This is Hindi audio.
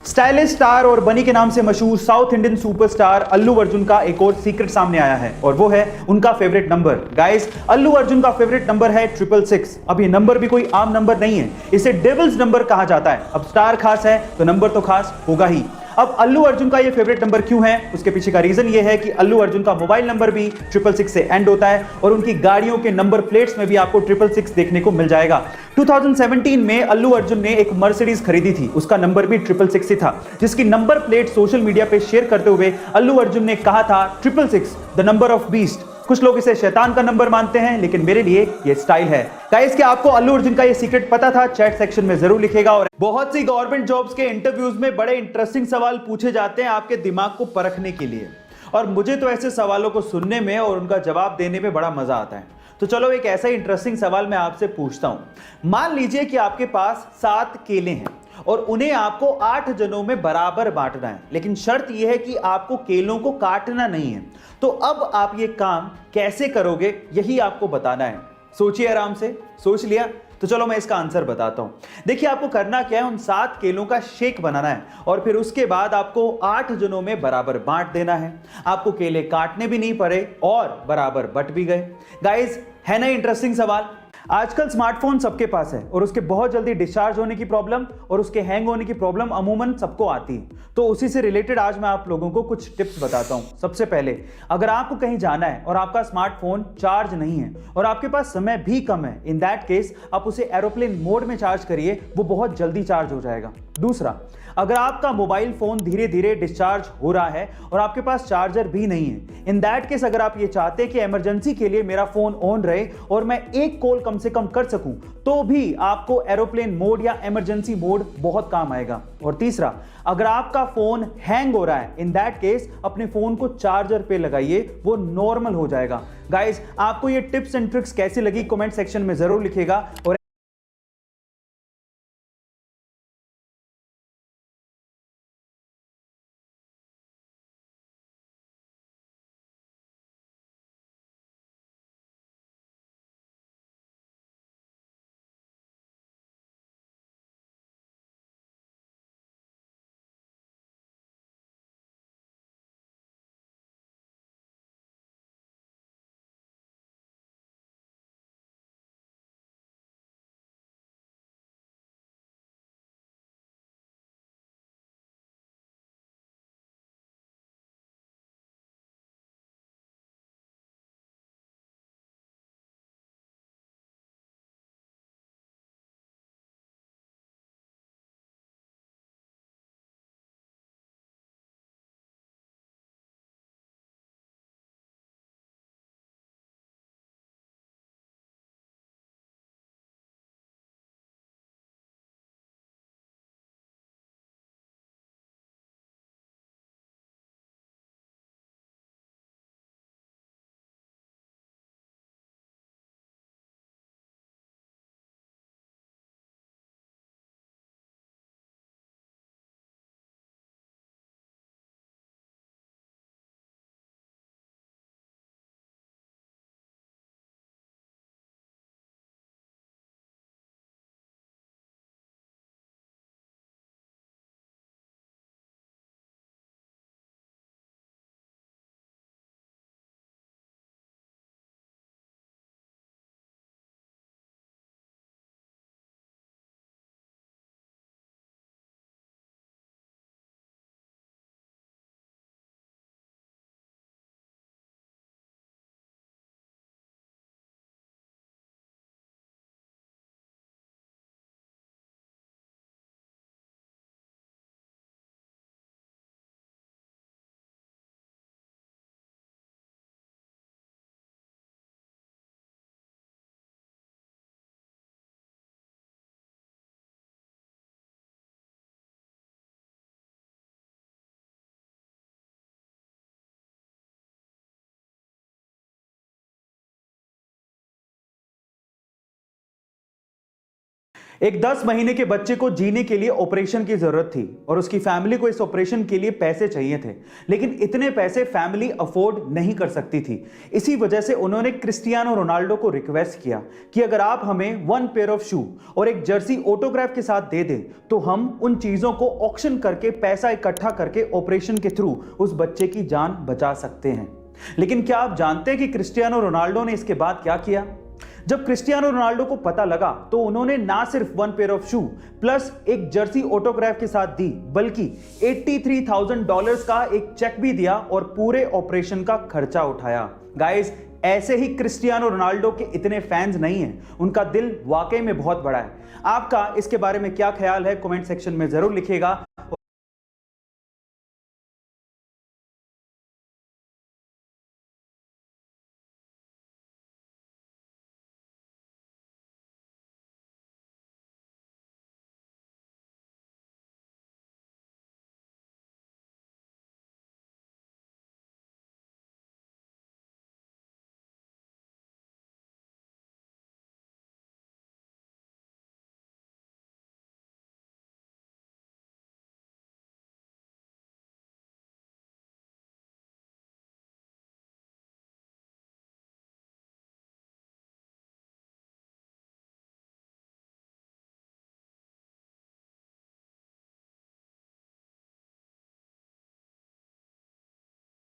स्टाइलिश स्टार और बनी के नाम से मशहूर south Indian superstar Allu Arjun का एक और सीक्रेट सामने आया है और वो है उनका favourite number. Guys, Allu Arjun का फेवरेट नंबर है 666। अब ये नंबर भी कोई आम नंबर नहीं है, इसे डेविल्स नंबर कहा जाता है। अब स्टार खास है तो नंबर तो खास होगा ही। अब अल्लू अर्जुन का ये फेवरेट नंबर क्यों है, उसके पीछे का रीजन ये है कि अल्लू अर्जुन का मोबाइल नंबर भी 666 से एंड होता है और उनकी गाड़ियों के नंबर प्लेट्स में भी आपको 666 देखने को मिल जाएगा। 2017 में अल्लू अर्जुन ने एक मर्सिडीज खरीदी थी, उसका नंबर भी 666 ही था, जिसकी नंबर प्लेट सोशल मीडिया पे शेयर करते हुए अल्लू अर्जुन ने कहा था 666 द नंबर ऑफ बीस्ट। कुछ लोग इसे शैतान का नंबर मानते हैं, लेकिन मेरे लिए ये स्टाइल है। गाइस, क्या आपको अल्लू अर्जुन का ये सीक्रेट पता था? चैट सेक्शन में जरूर लिखेगा। और बहुत सी गवर्नमेंट जॉब्स के इंटरव्यूज में बड़े इंटरेस्टिंग सवाल पूछे जाते हैं आपके दिमाग को परखने के लिए, और मुझे तो ऐसे सवालों को सुनने में और उनका जवाब देने में बड़ा मजा आता है। तो चलो एक ऐसा इंटरेस्टिंग सवाल मैं आपसे पूछता हूं। मान लीजिए कि आपके पास 7 केले हैं और उन्हें आपको 8 जनों में बराबर बांटना है, लेकिन शर्त यह है कि आपको केलों को काटना नहीं है। तो अब आप ये काम कैसे करोगे, यही आपको बताना है। सोचिए, आराम से सोच लिया? तो चलो मैं इसका आंसर बताता हूं। देखिए, आपको करना क्या है, उन 7 केलों का शेक बनाना है और फिर उसके बाद आपको 8 जनों में बराबर बांट देना है। आपको केले काटने भी नहीं पड़े और बराबर बट भी गए। गाइस, है ना इंटरेस्टिंग सवाल? आजकल स्मार्टफोन सबके पास है और उसके बहुत जल्दी डिस्चार्ज होने की प्रॉब्लम और उसके हैंग होने की प्रॉब्लम अमूमन सबको आती है। तो उसी से रिलेटेड आज मैं आप लोगों को कुछ टिप्स बताता हूं। सबसे पहले, अगर आपको कहीं जाना है और आपका स्मार्टफोन चार्ज नहीं है और आपके पास समय भी कम है, इन दैट केस आप उसे एरोप्लेन मोड में चार्ज करिए, वो बहुत जल्दी चार्ज हो जाएगा। दूसरा, अगर आपका मोबाइल फोन धीरे धीरे डिस्चार्ज हो रहा है और आपके पास चार्जर भी नहीं है, इन दैट केस अगर आप ये चाहते हैं कि इमरजेंसी के लिए मेरा फोन ऑन रहे और मैं एक कॉल कम से कम कर सकूं, तो भी आपको एरोप्लेन मोड या इमरजेंसी मोड बहुत काम आएगा। और तीसरा, अगर आपका फोन हैंग हो रहा है, इन दैट केस अपने फोन को चार्जर पे लगाइए, वो नॉर्मल हो जाएगा। गाइस, आपको ये टिप्स एंड ट्रिक्स कैसी लगी कमेंट सेक्शन में जरूर लिखिएगा। और एक 10 महीने के बच्चे को जीने के लिए ऑपरेशन की जरूरत थी और उसकी फैमिली को इस ऑपरेशन के लिए पैसे चाहिए थे, लेकिन इतने पैसे फैमिली अफोर्ड नहीं कर सकती थी। इसी वजह से उन्होंने क्रिस्टियानो रोनाल्डो को रिक्वेस्ट किया कि अगर आप हमें 1 पेयर ऑफ शू और एक जर्सी ऑटोग्राफ के साथ दे दें तो हम उन चीजों को ऑक्शन करके पैसा इकट्ठा करके ऑपरेशन के थ्रू उस बच्चे की जान बचा सकते हैं। लेकिन क्या आप जानते हैं कि क्रिस्टियानो रोनाल्डो ने इसके बाद क्या किया? जब क्रिस्टियानो रोनाल्डो को पता लगा तो उन्होंने ना सिर्फ 1 पेयर ऑफ शू प्लस एक जर्सी ऑटोग्राफ के साथ दी, बल्कि $83,000 का एक चेक भी दिया और पूरे ऑपरेशन का खर्चा उठाया। गाइस, ऐसे ही क्रिस्टियानो रोनाल्डो के इतने फैंस नहीं हैं, उनका दिल वाकई में बहुत बड़ा है। आपका इसके बारे में क्या ख्याल है कमेंट सेक्शन में जरूर लिखिएगा।